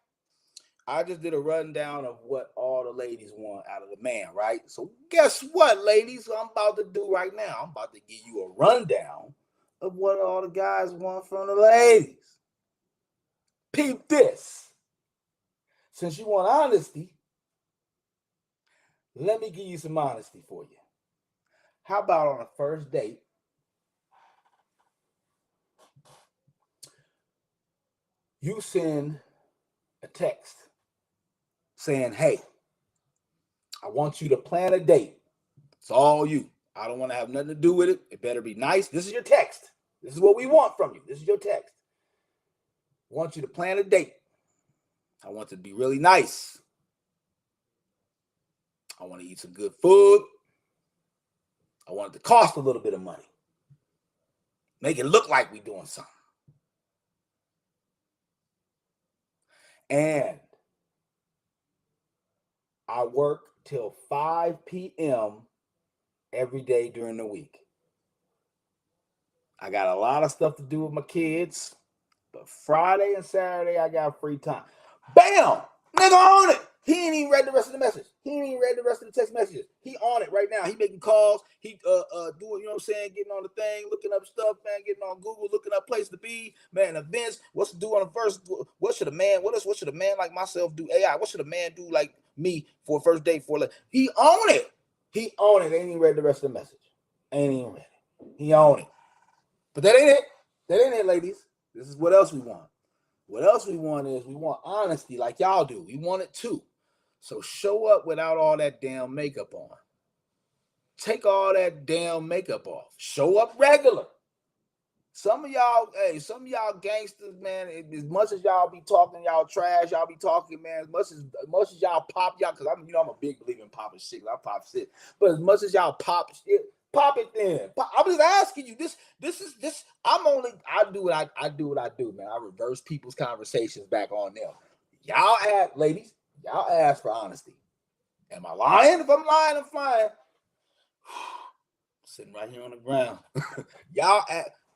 I just did a rundown of what all the ladies want out of the man, right? So guess what, ladies? What I'm about to do right now, I'm about to give you a rundown of what all the guys want from the ladies. Peep this. Since you want honesty, let me give you some honesty for you. How about on a first date, you send a text saying, hey, I want you to plan a date. It's all you. I don't want to have nothing to do with it. It better be nice. This is your text. This is what we want from you. This is your text. I want you to plan a date. I want it to be really nice. I want to eat some good food. I want it to cost a little bit of money. Make it look like we're doing something. And I work till 5 p.m. every day during the week. I got a lot of stuff to do with my kids, but Friday and Saturday, I got free time. Bam! Nigga on it. He ain't even read the rest of the message. He ain't even read the rest of the text messages. He on it right now. He making calls. He doing, you know what I'm saying, getting on the thing, looking up stuff, man, getting on Google, looking up place to be, man, events. What's to do on the first? What should a man like myself do? AI. What should a man do like me for a first date for? Like, he on it. He on it. Ain't even read the rest of the message. Ain't even read it. He on it. But that ain't it. That ain't it, ladies. This is what else we want. What else we want is we want honesty like y'all do. We want it too. So show up without all that damn makeup on. Take all that damn makeup off. Show up regular. Some of y'all gangsters, man, as much as y'all be talking, y'all trash, y'all be talking, man, as much as y'all pop, y'all, because I'm a big believer in popping shit. I pop shit. But as much as y'all pop shit, pop it then. I'm just asking you. I do what I do, man. I reverse people's conversations back on them. Ladies, y'all ask for honesty. Am I lying? If I'm lying, I'm fine. Sitting right here on the ground.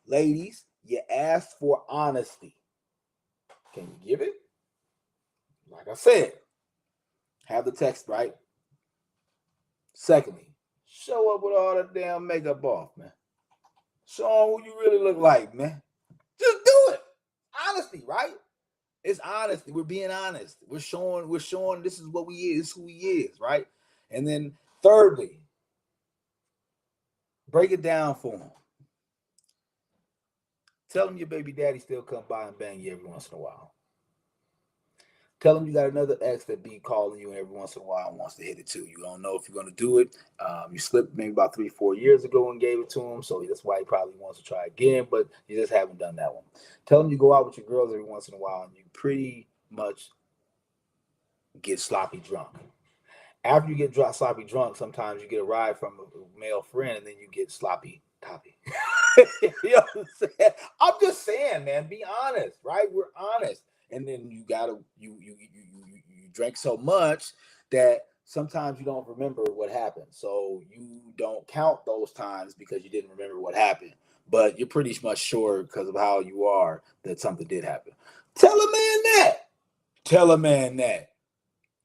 Ladies, you asked for honesty. Can you give it? Like I said, have the text right. Secondly, show up with all that damn makeup off, man. Show them who you really look like, man. Just do it. Honesty, right? It's honesty. We're being honest. We're showing this is what we is, this is who he is, right? And then thirdly, break it down for him. Tell them your baby daddy still come by and bang you every once in a while. Tell them you got another ex that be calling you every once in a while and wants to hit it too. You don't know if you're going to do it. You slipped maybe about 3-4 years ago and gave it to him, so that's why he probably wants to try again, but you just haven't done that one. Tell them you go out with your girls every once in a while and you pretty much get sloppy drunk. After you get sloppy drunk, sometimes you get a ride from a male friend and then you get sloppy toppy. You know what I'm saying? I'm just saying, man, be honest, right? We're honest. And then you gotta you drink so much that sometimes you don't remember what happened. So you don't count those times because you didn't remember what happened. But you're pretty much sure because of how you are that something did happen. Tell a man that. Tell a man that.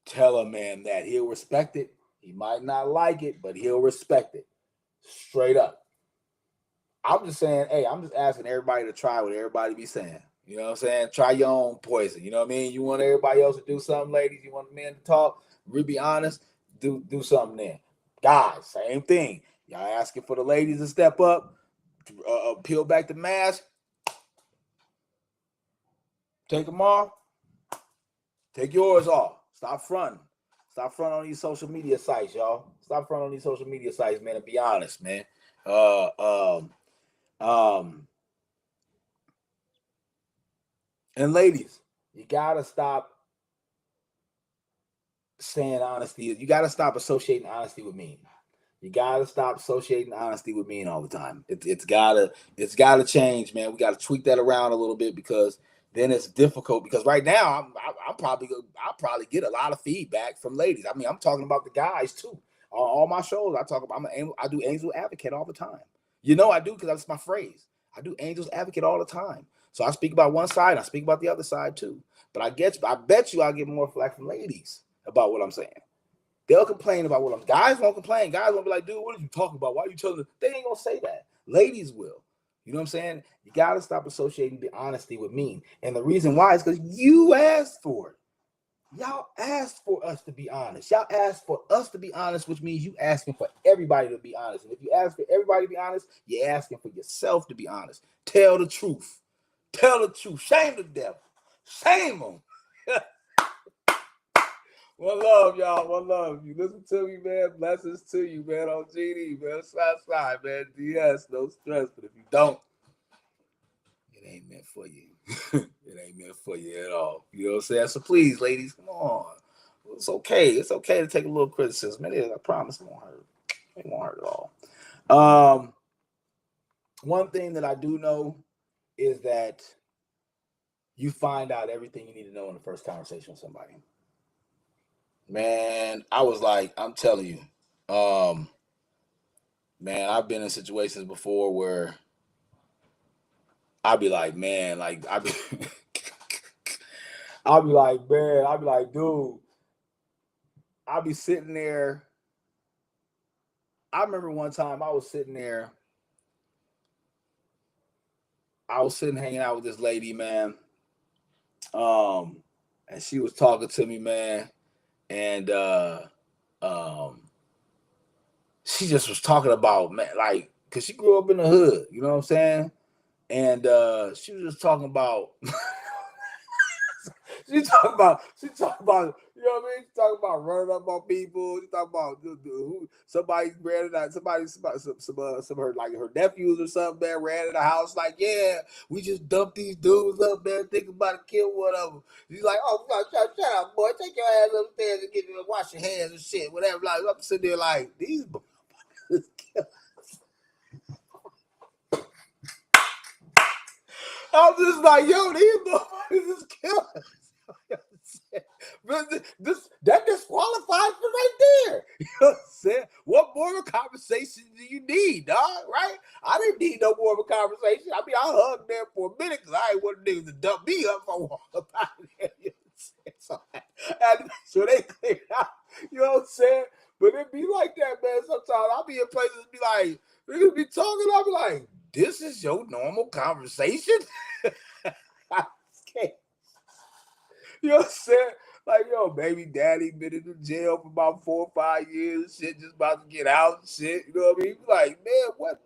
Tell a man that. He'll respect it. He might not like it, but he'll respect it. Straight up. I'm just saying, hey, I'm just asking everybody to try what everybody be saying. You know what I'm saying? Try your own poison. You know what I mean? You want everybody else to do something, ladies. You want the men to talk. Really be honest. Do something then. Guys, same thing. Y'all asking for the ladies to step up, peel back the mask, take them off, take yours off. Stop fronting. Stop fronting on these social media sites, y'all. Stop fronting on these social media sites, man, and be honest, man. And ladies, you gotta stop saying honesty. You gotta stop associating honesty with mean. You gotta stop associating honesty with mean all the time. It's gotta change, man. We gotta tweak that around a little bit because then it's difficult. Because right now, I'll probably get a lot of feedback from ladies. I mean, I'm talking about the guys too. On all my shows, I talk about I do angel advocate all the time. You know I do because that's my phrase. I do angels advocate all the time. So I speak about one side, I speak about the other side too. But I bet you I'll get more flack from ladies about what I'm saying. They'll complain about what I'm. Guys won't complain. Guys won't be like, dude, what are you talking about? Why are you telling them? They ain't gonna say that. Ladies will. You know what I'm saying? You gotta stop associating the honesty with mean. And the reason why is because you asked for it. Y'all asked for us to be honest. Y'all asked for us to be honest, which means you asking for everybody to be honest. And if you ask for everybody to be honest, you're asking for yourself to be honest. Tell the truth. Tell the truth. Shame the devil. Shame them. One love, y'all. One love. You listen to me, man. Blessings to you, man. On GD, man. Side, man. DS, no stress. But if you don't, it ain't meant for you. It ain't meant for you at all. You know what I'm saying? So please, ladies, come on. It's okay. It's okay to take a little criticism. It is. I promise it won't hurt. It won't hurt at all. One thing that I do know is that you find out everything you need to know in the first conversation with somebody. Man, I was like, I'm telling you, man, I've been in situations before where I'd be like, man, like I'd be I'll be like, man, I'll be like, dude, I'll be sitting there. I remember one time I was sitting there, hanging out with this lady, man. And she was talking to me, man, and um she just was talking about, man, like, cause she grew up in the hood, you know what I'm saying? And she was just talking about she talking about, you know what I mean? She talking about running up on people. She talking about who somebody ran out, some of her, like her nephews or something, man, ran in the house like, yeah, we just dumped these dudes up, man, thinking about to kill one of them. She's like, oh, shut up, boy, take your ass upstairs and get wash your hands and shit, whatever. Like, I'm sitting there like, these I'm just like, yo, these motherfuckers is killing. This that disqualifies me right there. You know what I'm saying? What more of a conversation do you need, dog? Right? I didn't need no more of a conversation. I mean, I hugged them for a minute because I ain't want niggas to dump me up if I walk up out of there. You know what I'm saying? So I had to make sure they cleared out. You know what I'm saying? But it be like that, man. Sometimes I'll be in places and be like, niggas be talking, I'll be like, this is your normal conversation? I can't. You know what I'm saying? Like, yo, baby daddy been in the jail for about 4 or 5 years. Shit just about to get out and shit. You know what I mean? Like, man, what?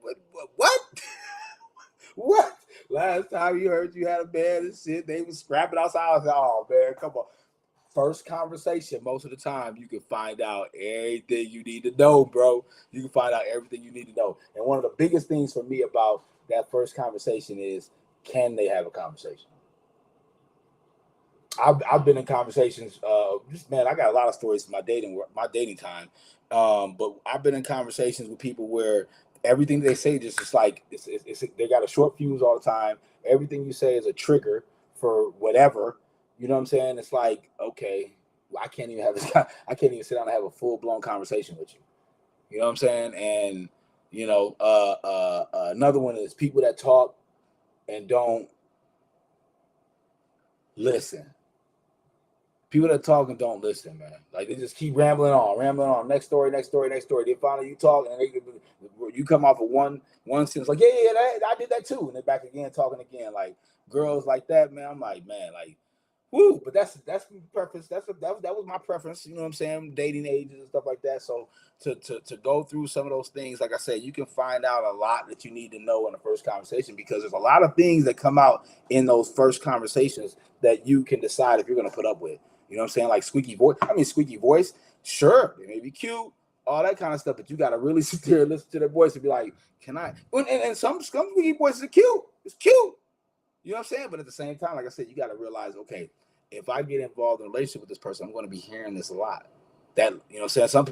What? Last time you heard you had a man and shit, they was scrapping outside. I was like, oh man, come on. First conversation, most of the time, you can find out everything you need to know, bro. You can find out everything you need to know. And one of the biggest things for me about that first conversation is, can they have a conversation? I've been in conversations. Just man, I got a lot of stories from my dating time. But I've been in conversations with people where everything they say just is like they got a short fuse all the time. Everything you say is a trigger for whatever. You know what I'm saying? It's like, okay, I can't even have this. I can't even sit down and have a full blown conversation with you. You know what I'm saying? And another one is people that talk and don't listen. People that talk and don't listen, man. Like they just keep rambling on. Next story, next story, next story. They finally you talk and you come off of one sentence like, yeah, I did that too, and they're back again talking again. Like girls like that, man. I'm like, man, like, woo. But that's preference. That was my preference. You know what I'm saying? Dating ages and stuff like that. So to go through some of those things, like I said, you can find out a lot that you need to know in the first conversation because there's a lot of things that come out in those first conversations that you can decide if you're going to put up with. You know what I'm saying? Like squeaky voice. Sure, they may be cute, all that kind of stuff, but you got to really sit there and listen to their voice and be like, can I? And some squeaky voices are cute. It's cute. You know what I'm saying? But at the same time, like I said, you got to realize, okay, if I get involved in a relationship with this person, I'm going to be hearing this a lot. That, you know what I'm saying? Some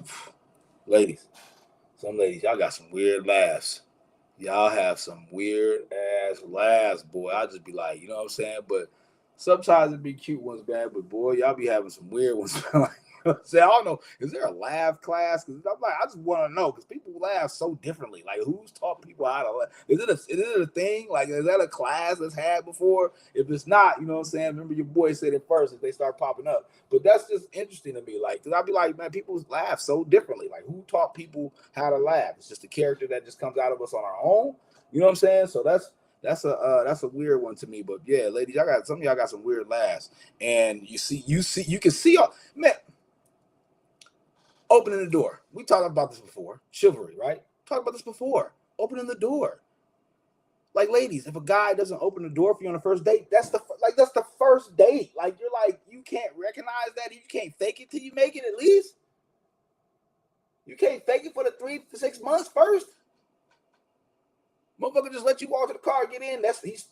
ladies, y'all got some weird laughs. Y'all have some weird ass laughs, boy. I'll just be like, you know what I'm saying? But sometimes it be cute ones, man. But boy, y'all be having some weird ones. Like, I don't know. Is there a laugh class? Because I'm like, I just want to know because people laugh so differently. Like, who's taught people how to laugh? Is it a thing? Like, is that a class that's had before? If it's not, you know what I'm saying? Remember, your boy said it first if they start popping up. But that's just interesting to me. Like, because I'd be like, man, people laugh so differently. Like, who taught people how to laugh? It's just a character that just comes out of us on our own. You know what I'm saying? So that's a weird one to me. But yeah, ladies, some of y'all got some weird laughs, and you can see man. Opening the door. We talked about this before. Chivalry, right? Talked about this before. Opening the door. Like, ladies, if a guy doesn't open the door for you on the first date, that's the first date. Like, you're like, you can't recognize that. You can't fake it till you make it. At least you can't fake it for the 3 to 6 months first. Motherfucker just let you walk to the car, get in. He's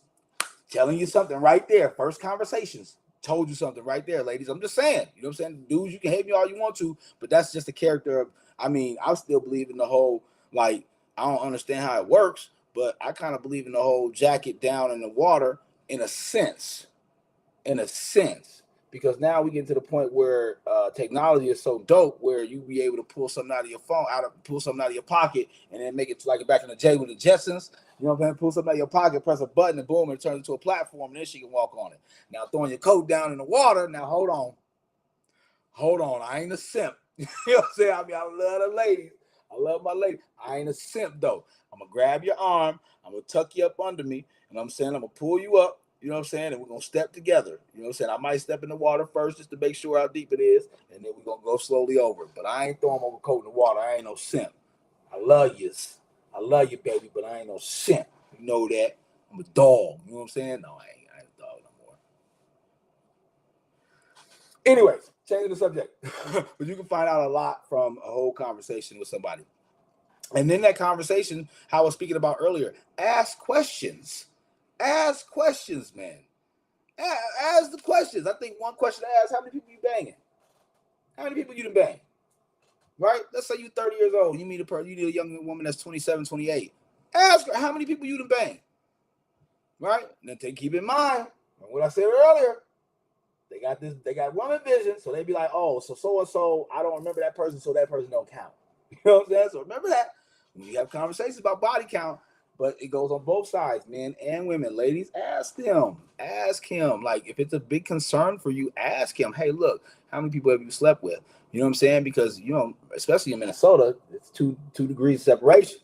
telling you something right there. First conversations. Told you something right there, ladies. I'm just saying. You know what I'm saying? Dudes, you can hate me all you want to, but that's just a character of, I still believe in the whole, like, I don't understand how it works, but I kind of believe in the whole jacket down in the water in a sense. Because now we get to the point where technology is so dope where you be able to pull something out of your phone, pull something out of your pocket, and then make it like back in the day with the Jetsons. You know what I'm saying? Pull something out of your pocket, press a button, and boom, it turns into a platform, and then she can walk on it. Now throwing your coat down in the water. Now hold on. I ain't a simp. You know what I'm saying? I love the ladies. I love my lady. I ain't a simp though. I'm gonna grab your arm. I'm gonna tuck you up under me, and I'm saying I'm gonna pull you up. You know what I'm saying? And we're going to step together. You know what I'm saying? I might step in the water first just to make sure how deep it is. And then we're going to go slowly over. But I ain't throwing my coat in the water. I ain't no simp. I love you. Baby, but I ain't no simp. You know that. I'm a dog. You know what I'm saying? No, I ain't a dog no more. Anyways, changing the subject. But you can find out a lot from a whole conversation with somebody. And then that conversation, how I was speaking about earlier, ask questions. Ask questions, man. Ask the questions. I think one question to ask, how many people you banging? How many people you done bang? Right? Let's say you're 30 years old. You meet a young woman that's 27, 28. Ask her how many people you done bang. Right? And then keep in mind what I said earlier. They got woman vision, so they be like, oh, so I don't remember that person, so that person don't count. You know what I'm saying? So remember that when you have conversations about body count, but it goes on both sides, men and women. Ladies, ask him. Like, if it's a big concern for you, ask him, hey, look, how many people have you slept with? You know what I'm saying? Because, especially in Minnesota, it's two degrees separation.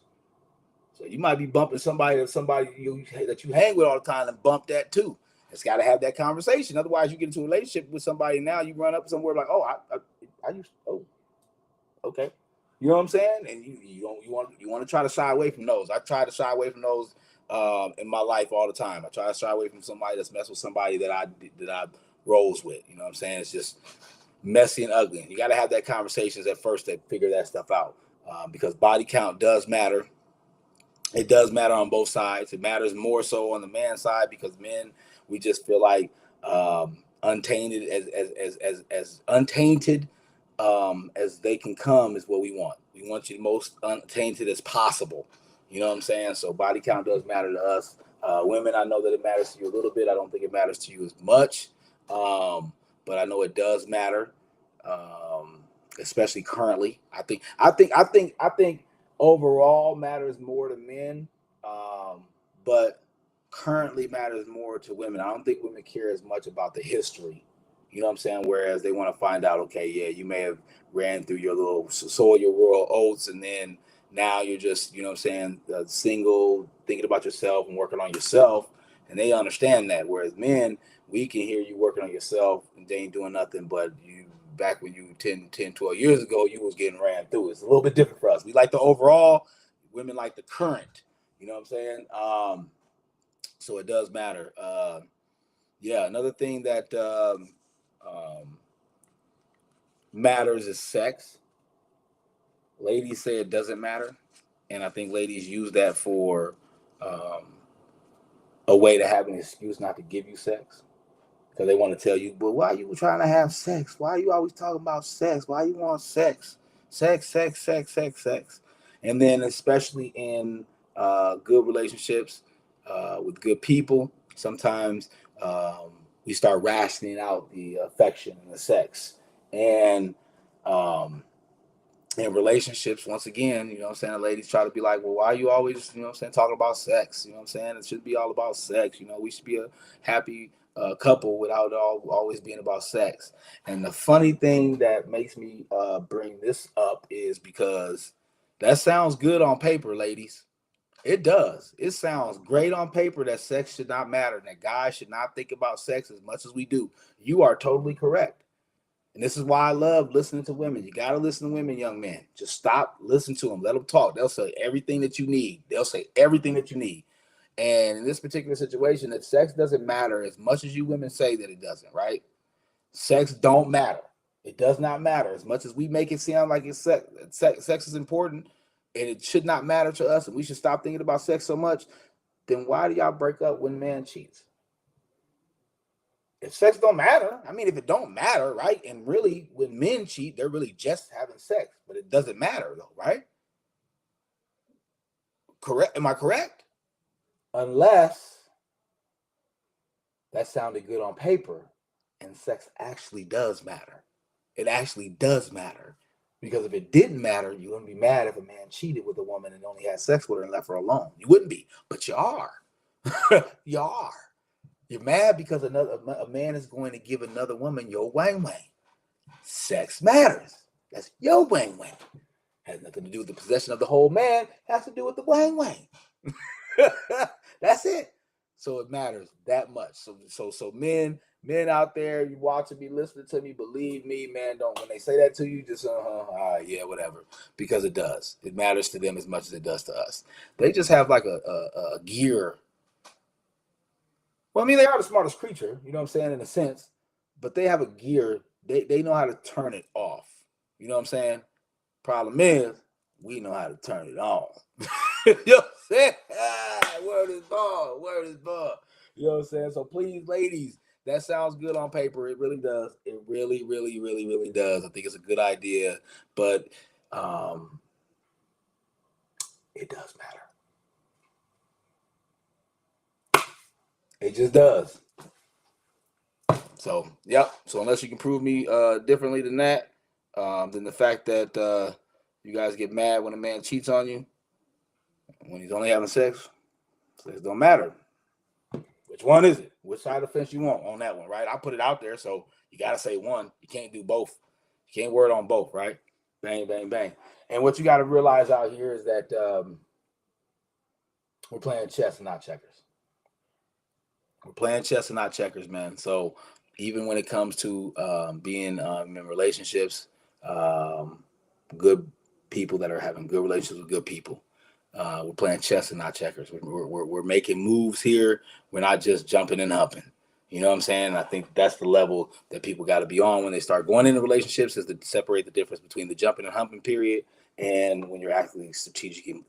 So you might be bumping somebody that you hang with all the time and bump that too. It's got to have that conversation. Otherwise, you get into a relationship with somebody now, you run up somewhere like, oh, I used, oh, okay. You know what I'm saying? And you want to try to shy away from those. I try to shy away from those in my life all the time. I try to shy away from somebody that's messed with somebody that I rolls with. You know what I'm saying? It's just messy and ugly. You got to have that conversations at first to figure that stuff out, because body count does matter. It does matter on both sides. It matters more so on the man side because men, we just feel like untainted as untainted as they can come is what we want. We want you the most untainted as possible. You know what I'm saying? So body count does matter to us. Women, I know that it matters to you a little bit. I don't think it matters to you as much, but I know it does matter, especially currently. I think overall matters more to men, but currently matters more to women. I don't think women care as much about the history. You know what I'm saying? Whereas they want to find out, okay, yeah, you may have ran through your little soil, your rural oats, and then now you're just, you know what I'm saying, single, thinking about yourself and working on yourself. And they understand that. Whereas men, we can hear you working on yourself and they ain't doing nothing, but you back when you 12 years ago, you was getting ran through. It's a little bit different for us. We like the overall, women like the current. You know what I'm saying? So it does matter. Yeah, another thing that matters is sex. Ladies say it doesn't matter, and I think ladies use that for um, a way to have an excuse not to give you sex because they want to tell you, but why are you trying to have sex? Why are you always talking about sex? Why you want sex? Sex, sex, sex, sex, sex. And then especially in good relationships with good people, sometimes we start rationing out the affection and the sex. And um, in relationships, once again, you know what I'm saying, the ladies try to be like, well, why are you always, you know what I'm saying, talking about sex? You know what I'm saying? It should be all about sex. You know, we should be a happy couple without always being about sex. And the funny thing that makes me bring this up is because that sounds good on paper, ladies. It does. It sounds great on paper that sex should not matter and that guys should not think about sex as much as we do. You are totally correct. And this is why I love listening to women. You got to listen to women, young men. Just stop, listen to them, let them talk. They'll say everything that you need. They'll say everything that you need. And in this particular situation, that sex doesn't matter as much as you women say that it doesn't, right? Sex don't matter. It does not matter as much as we make it sound like it's sex. Sex is important, and it should not matter to us, and we should stop thinking about sex so much. Then why do y'all break up when man cheats? If sex don't matter, I mean, if it don't matter, right? And really, when men cheat, they're really just having sex, but it doesn't matter though, right? Correct? Am I correct? Unless that sounded good on paper, and sex actually does matter. It actually does matter. Because if it didn't matter, you wouldn't be mad if a man cheated with a woman and only had sex with her and left her alone. You wouldn't be, but you are. You are. You're mad because a man is going to give another woman your wang wang. Sex matters. That's your wang wang. Has nothing to do with the possession of the whole man. Has to do with the wang wang. That's it. So it matters that much. So men out there, you watching me, listening to me, believe me, man. Don't when they say that to you, just yeah, whatever, because it does. It matters to them as much as it does to us. They just have like a gear. Well, I mean, they are the smartest creature, you know what I'm saying, in a sense, but they have a gear. They know how to turn it off. You know what I'm saying? Problem is, we know how to turn it on. You know what I'm saying? Word is ball. Word is ball. You know what I'm saying? So please, ladies, that sounds good on paper. It really does. It really, really, really, really does. I think it's a good idea, but it does matter. It just does. So, yep. So unless you can prove me differently than that, than the fact that you guys get mad when a man cheats on you when he's only having sex, it don't matter. Which one is it? Which side of the fence you want on that one, right? I put it out there, so you got to say one. You can't do both. You can't word on both, right? Bang, bang, bang. And what you got to realize out here is that we're playing chess and not checkers. We're playing chess and not checkers, man. So even when it comes to being in relationships, good people that are having good relationships with good people, We're playing chess and not checkers. We're making moves here. We're not just jumping and humping. You know what I'm saying? I think that's the level that people got to be on when they start going into relationships, is to separate the difference between the jumping and humping period and when you're actually strategically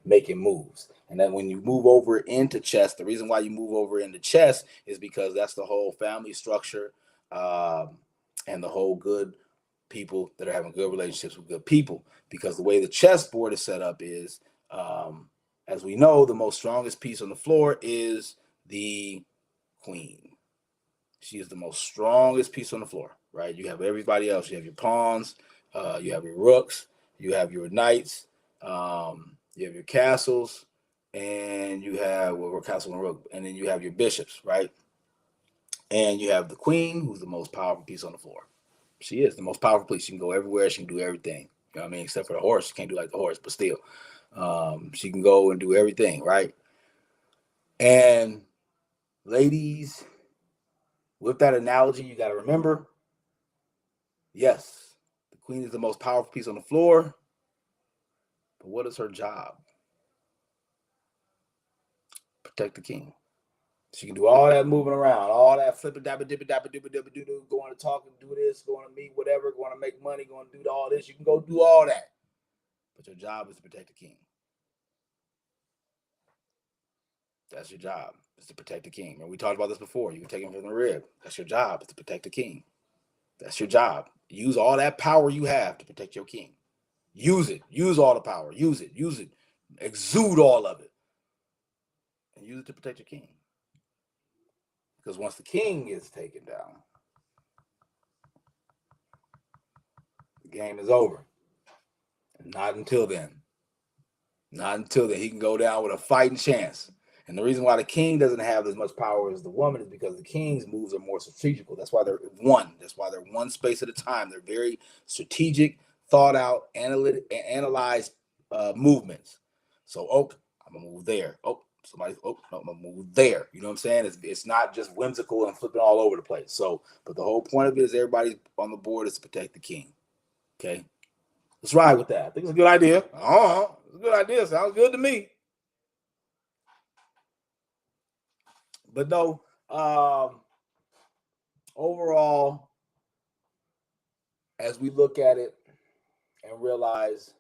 making moves. And then when you move over into chess, the reason why you move over into chess is because that's the whole family structure, and the whole good people that are having good relationships with good people. Because the way the chessboard is set up is, as we know, the most strongest piece on the floor is the queen. She is the most strongest piece on the floor, right? You have everybody else. You have your pawns, you have your rooks, you have your knights, you have your castles, and you have castle and rook, and then you have your bishops, right? And you have the queen, who's the most powerful piece on the floor. She is the most powerful piece. She can go everywhere. She can do everything. You know what I mean? Except for the horse. She can't do like the horse, but still, she can go and do everything, right? And ladies, with that analogy, you got to remember, yes, the queen is the most powerful piece on the floor, but what is her job? Protect the king. She can do all that moving around, all that flipping, dabba, dibba, dabba, dibba, dibba, doo, doo, going to talk and do this, going to meet, whatever, going to make money, going to do all this. You can go do all that, but your job is to protect the king. That's your job, is to protect the king. And we talked about this before. You can take him from the rib. That's your job, is to protect the king. That's your job. Use all that power you have to protect your king. Use it. Use all the power. Use it. Use it. Exude all of it. And use it to protect your king. Because once the king is taken down, the game is over. And not until then. Not until then. He can go down with a fighting chance. And the reason why the king doesn't have as much power as the woman is because the king's moves are more strategical. That's why they're one. That's why they're one space at a time. They're very strategic, thought out, analyzed movements. So, oh, I'm gonna move there. Oh, somebody. Oh, no, I'm gonna move there. You know what I'm saying? It's not just whimsical and flipping all over the place. So, but the whole point of it is everybody on the board is to protect the king. Okay, let's ride with that. I think it's a good idea. It's a good idea. Sounds good to me. But no, overall, as we look at it and realize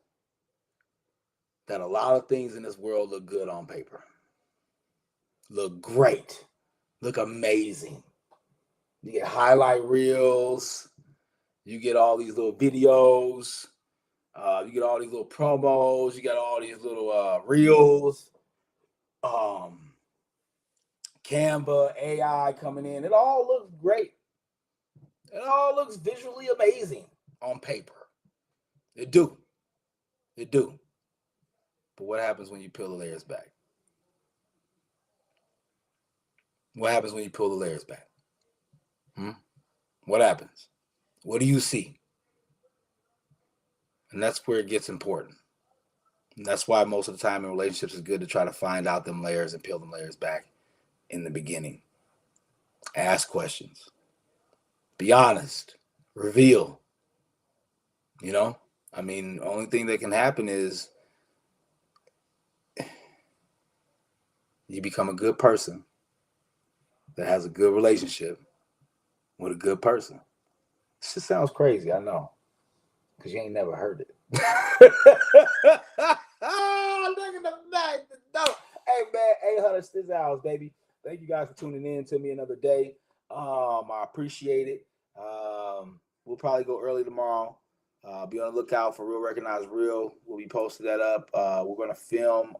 that a lot of things in this world look good on paper, look great, look amazing. You get highlight reels, you get all these little videos, you get all these little promos, you got all these little reels, Canva, AI coming in. It all looks great. It all looks visually amazing on paper. It do. It do. But what happens when you peel the layers back? What happens when you pull the layers back? What happens? What do you see? And that's where it gets important. And that's why most of the time in relationships it's good to try to find out them layers and peel them layers back in the beginning. Ask questions. Be honest. Reveal. You know? I mean, the only thing that can happen is you become a good person that has a good relationship with a good person. This just sounds crazy, I know. Because you ain't never heard it. Look at the back. Hey, man, 800 Stiz hours, baby. Thank you guys for tuning in to me another day. I appreciate it. We'll probably go early tomorrow. Be on the lookout for Real Recognize Real. We'll be posting that up. We're going to film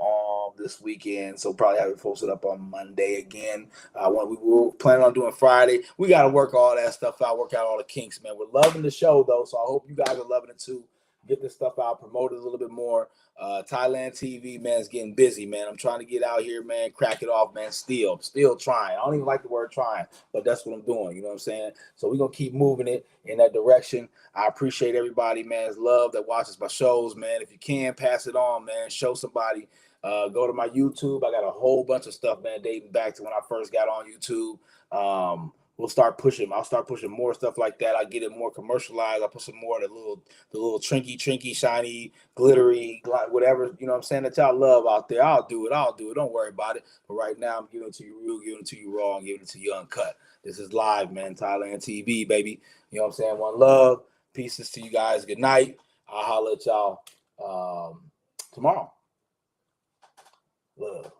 this weekend, so probably have it posted up on Monday again. We were planning on doing Friday. We got to work all that stuff out, work out all the kinks, man. We're loving the show, though, so I hope you guys are loving it, too. Get this stuff out, promote it a little bit more. Thailand TV, man, is getting busy, man. I'm trying to get out here, man, crack it off, man. Still trying. I don't even like the word trying, but that's what I'm doing. You know what I'm saying? So we're going to keep moving it in that direction. I appreciate everybody, man's love that watches my shows, man. If you can, pass it on, man. Show somebody. Go to my YouTube. I got a whole bunch of stuff, man, dating back to when I first got on YouTube. we'll start pushing. I'll start pushing more stuff like that. I get it more commercialized. I put some more of the little trinky, shiny, glittery, whatever, you know what I'm saying, that y'all love out there. I'll do it. Don't worry about it. But right now, I'm giving it to you real, giving it to you raw, and giving it to you uncut. This is live, man. Thailand TV, baby. You know what I'm saying? One love. Pieces to you guys. Good night. I'll holler at y'all tomorrow. Love.